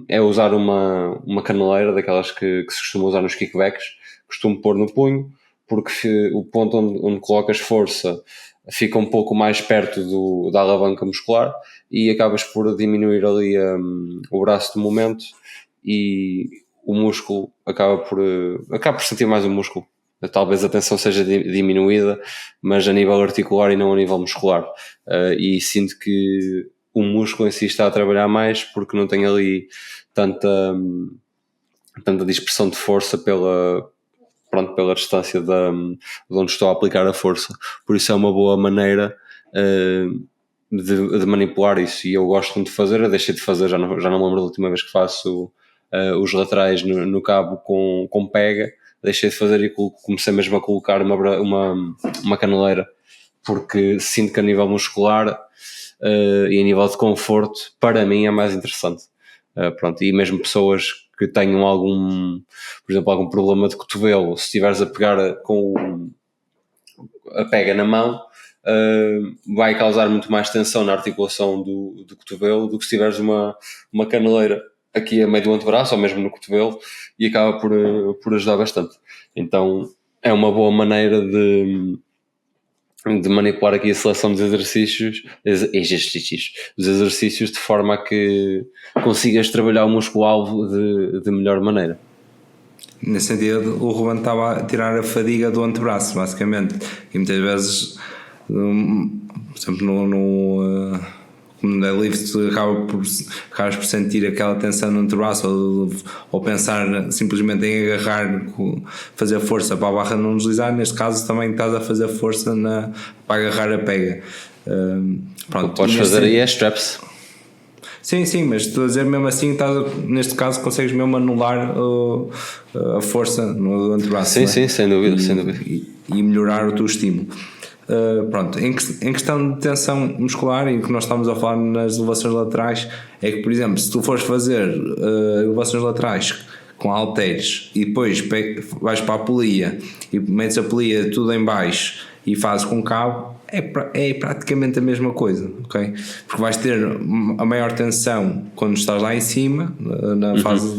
é usar uma caneleira daquelas que se costuma usar nos kickbacks. Costumo pôr no punho, porque o ponto onde colocas força fica um pouco mais perto da alavanca muscular, e acabas por diminuir ali o braço de momento, e o músculo acaba por sentir mais o músculo. Talvez a tensão seja diminuída, mas a nível articular e não a nível muscular, e sinto que o músculo em si está a trabalhar mais, porque não tem ali tanta dispersão de força pela distância de onde estou a aplicar a força. Por isso é uma boa maneira de manipular isso, e eu gosto muito de fazer. Eu deixei de fazer, já não me lembro da última vez que faço os laterais no cabo com pega. Deixei de fazer e comecei mesmo a colocar uma caneleira, porque sinto que a nível muscular e a nível de conforto, para mim é mais interessante. E mesmo pessoas que tenham por exemplo, algum problema de cotovelo, se estiveres a pegar com a pega na mão, vai causar muito mais tensão na articulação do cotovelo do que se tiveres uma caneleira aqui a meio do antebraço ou mesmo no cotovelo, e acaba por ajudar bastante. Então é uma boa maneira de manipular aqui a seleção dos exercícios de forma a que consigas trabalhar o músculo-alvo de melhor maneira. Nesse sentido, o Ruben estava a tirar a fadiga do antebraço, basicamente, e muitas vezes, por exemplo, como no deadlift acabas por sentir aquela tensão no antebraço ou pensar simplesmente em agarrar, fazer força para a barra não deslizar. Neste caso também estás a fazer força para agarrar a pega. Pronto, podes fazer aí straps. Sim, mas estou a dizer, mesmo assim neste caso consegues mesmo anular a força no antebraço. Sim, sem dúvida. E melhorar o teu estímulo. Pronto, em questão de tensão muscular, e o que nós estamos a falar nas elevações laterais, é que, por exemplo, se tu fores fazer elevações laterais com halteres e depois vais para a polia e metes a polia tudo em baixo e fazes com cabo, é praticamente a mesma coisa, ok? Porque vais ter a maior tensão quando estás lá em cima, na fase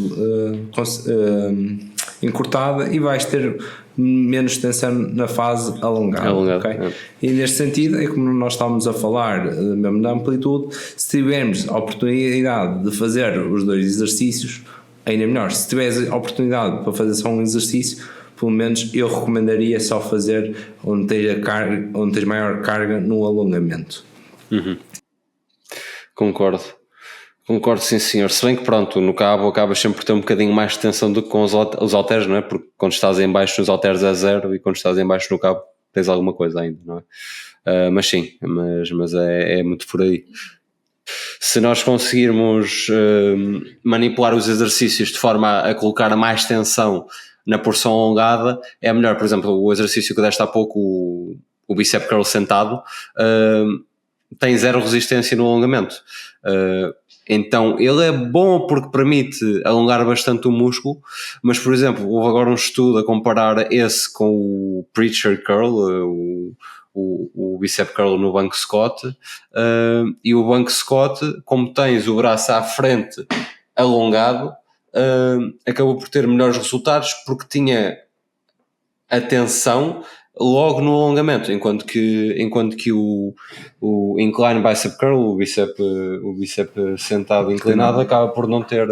encurtada, e vais ter menos tensão na fase alongada, okay? E neste sentido é como nós estávamos a falar mesmo da amplitude. Se tivermos a oportunidade de fazer os dois exercícios, ainda melhor. Se tiveres a oportunidade para fazer só um exercício, pelo menos eu recomendaria só fazer onde tens maior carga no alongamento. Concordo, sim senhor. Se bem que pronto, no cabo acabas sempre por ter um bocadinho mais de tensão do que com os halteres, não é? Porque quando estás em baixo nos halteres é 0 e quando estás em baixo no cabo tens alguma coisa ainda, não é? Mas sim, mas é muito por aí. Se nós conseguirmos manipular os exercícios de forma a colocar mais tensão na porção alongada, é melhor. Por exemplo, o exercício que deste há pouco, o bicep curl sentado, tem 0 resistência no alongamento. Então ele é bom porque permite alongar bastante o músculo, mas, por exemplo, houve agora um estudo a comparar esse com o preacher curl, o bicep curl no banco Scott, e o banco Scott, como tens o braço à frente alongado, acabou por ter melhores resultados porque tinha a tensão logo no alongamento, enquanto que o incline bicep curl, o bicep sentado inclinado, acaba por não ter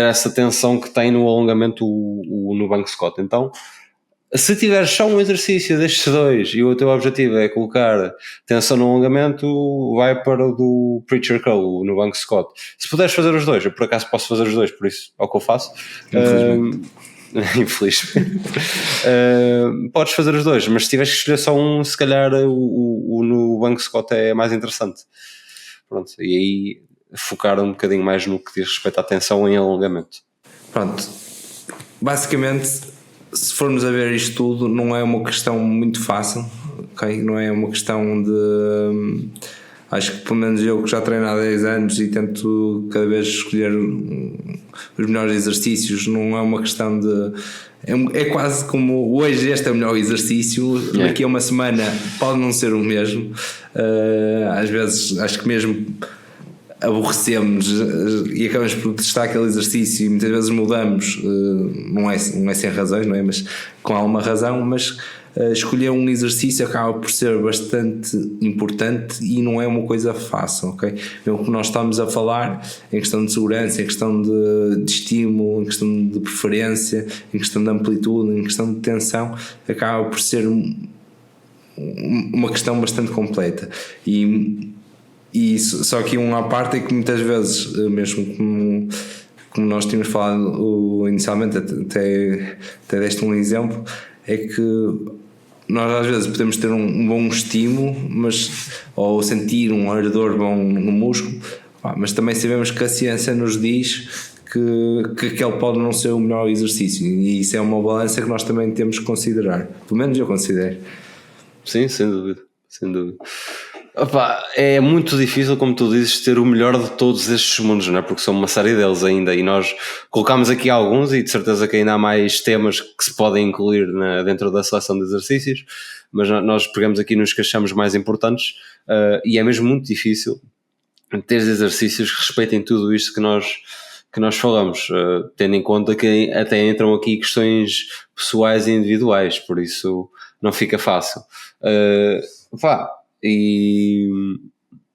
essa tensão que tem no alongamento no banco Scott. Então, se tiveres só um exercício destes dois e o teu objetivo é colocar tensão no alongamento, vai para o do preacher curl no banco Scott. Se puderes fazer os dois, eu por acaso posso fazer os dois, por isso é o que eu faço. Infelizmente. Podes fazer os dois, mas se tiveres que escolher só um, se calhar o no banco Scott é mais interessante. Pronto, e aí focar um bocadinho mais no que diz respeito à tensão em alongamento. Pronto, basicamente, se formos a ver isto tudo, não é uma questão muito fácil, ok? Não é uma questão de... Acho que pelo menos eu que já treino há 10 anos e tento cada vez escolher os melhores exercícios, não é uma questão de... É quase como hoje este é o melhor exercício, daqui a uma semana pode não ser o mesmo. Às vezes acho que mesmo aborrecemos e acabamos por testar aquele exercício e muitas vezes mudamos, não é sem razões, não é? Mas com alguma razão, mas escolher um exercício acaba por ser bastante importante e não é uma coisa fácil, ok? Mesmo que nós estamos a falar em questão de segurança, em questão de estímulo, em questão de preferência, em questão de amplitude, em questão de tensão, acaba por ser uma questão bastante completa. E só que uma parte é que muitas vezes, mesmo como nós tínhamos falado inicialmente, até deste um exemplo, é que nós às vezes podemos ter um bom estímulo, ou sentir um ardor bom no músculo, mas também sabemos que a ciência nos diz que aquele pode não ser o melhor exercício, e isso é uma balança que nós também temos que considerar. Pelo menos eu considero. Sim, sem dúvida. Opa, é muito difícil, como tu dizes, ter o melhor de todos estes mundos, não é? Porque são uma série deles ainda, e nós colocámos aqui alguns, e de certeza que ainda há mais temas que se podem incluir dentro da seleção de exercícios, mas nós pegamos aqui nos que achamos mais importantes, e é mesmo muito difícil ter exercícios que respeitem tudo isto que nós falamos, tendo em conta que até entram aqui questões pessoais e individuais, por isso não fica fácil. E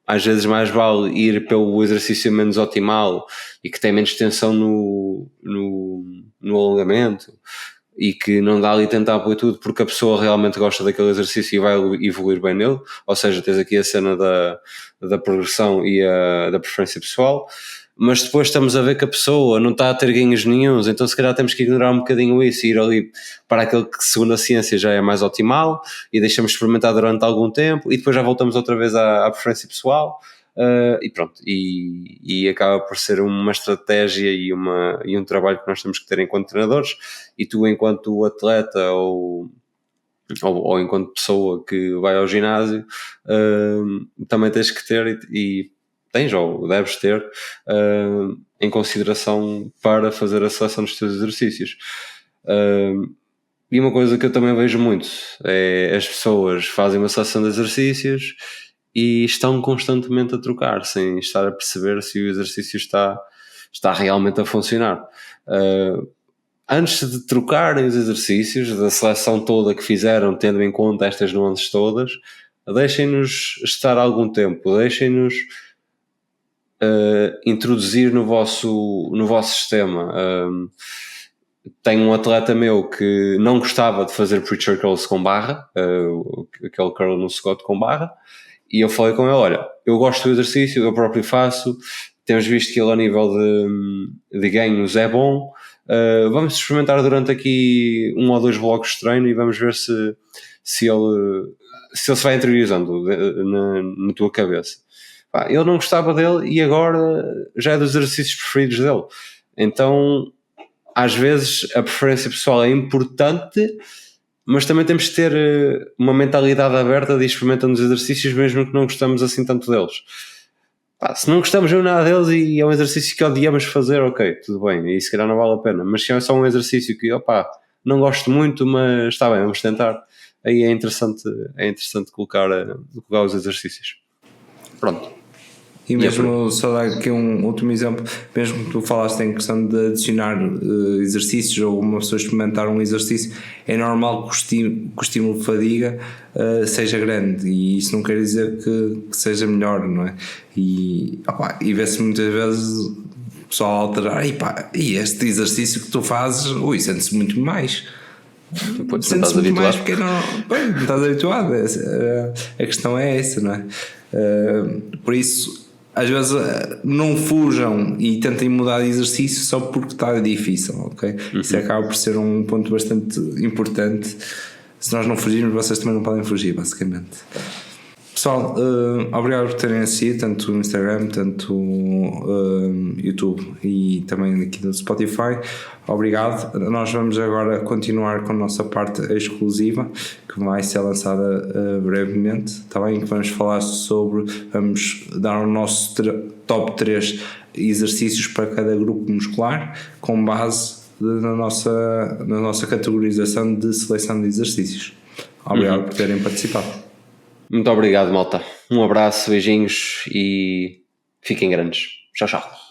às vezes mais vale ir pelo exercício menos optimal e que tem menos tensão no alongamento, e que não dá ali tanto apoio tudo porque a pessoa realmente gosta daquele exercício e vai evoluir bem nele, ou seja, tens aqui a cena da progressão e da preferência pessoal, mas depois estamos a ver que a pessoa não está a ter ganhos nenhuns, então se calhar temos que ignorar um bocadinho isso e ir ali para aquele que segundo a ciência já é mais optimal e deixamos experimentar durante algum tempo e depois já voltamos outra vez à preferência pessoal. E pronto, e acaba por ser uma estratégia e um trabalho que nós temos que ter enquanto treinadores, e tu enquanto atleta ou enquanto pessoa que vai ao ginásio também tens que ter e tens ou deves ter em consideração para fazer a seleção dos teus exercícios. E uma coisa que eu também vejo muito é as pessoas fazem uma seleção de exercícios e estão constantemente a trocar, sem estar a perceber se o exercício está realmente a funcionar. Antes de trocarem os exercícios, da seleção toda que fizeram, tendo em conta estas nuances todas, deixem-nos estar algum tempo, deixem-nos introduzir no vosso sistema. Tenho um atleta meu que não gostava de fazer preacher curls com barra, aquele curl no Scott com barra, e eu falei com ele, olha, eu gosto do exercício, eu próprio faço, temos visto que ele ao nível de ganhos é bom, vamos experimentar durante aqui 1 ou 2 blocos de treino e vamos ver se ele se vai interiorizando na tua cabeça. Ele não gostava dele e agora já é dos exercícios preferidos dele. Então, às vezes, a preferência pessoal é importante, mas também temos que ter uma mentalidade aberta de experimentando os exercícios mesmo que não gostamos assim tanto deles. Se não gostamos de nada deles e é um exercício que odiamos fazer, ok, tudo bem, e se calhar não vale a pena, mas se é só um exercício que, não gosto muito, mas está bem, vamos tentar, aí é interessante colocar os exercícios. Pronto. E mesmo só dar aqui um último exemplo, mesmo que tu falaste em questão de adicionar exercícios ou uma pessoa experimentar um exercício, é normal que o estímulo de fadiga seja grande, e isso não quer dizer que seja melhor, não é? E vê-se muitas vezes o pessoal alterar, e este exercício que tu fazes, sente-se muito mais. Sente-se muito mais porque não estás habituado. A questão é essa, não é? Por isso, às vezes não fujam e tentem mudar de exercício só porque está difícil, ok? Isso acaba por ser um ponto bastante importante. Se nós não fugirmos, vocês também não podem fugir, basicamente. Pessoal, obrigado por terem assistido, tanto no Instagram, tanto no YouTube e também aqui no Spotify. Obrigado. Nós vamos agora continuar com a nossa parte exclusiva, que vai ser lançada brevemente. Está bem? Que vamos falar vamos dar o nosso top 3 exercícios para cada grupo muscular, com base na nossa categorização de seleção de exercícios. Obrigado por terem participado. Muito obrigado, malta. Um abraço, beijinhos e fiquem grandes. Tchau, tchau.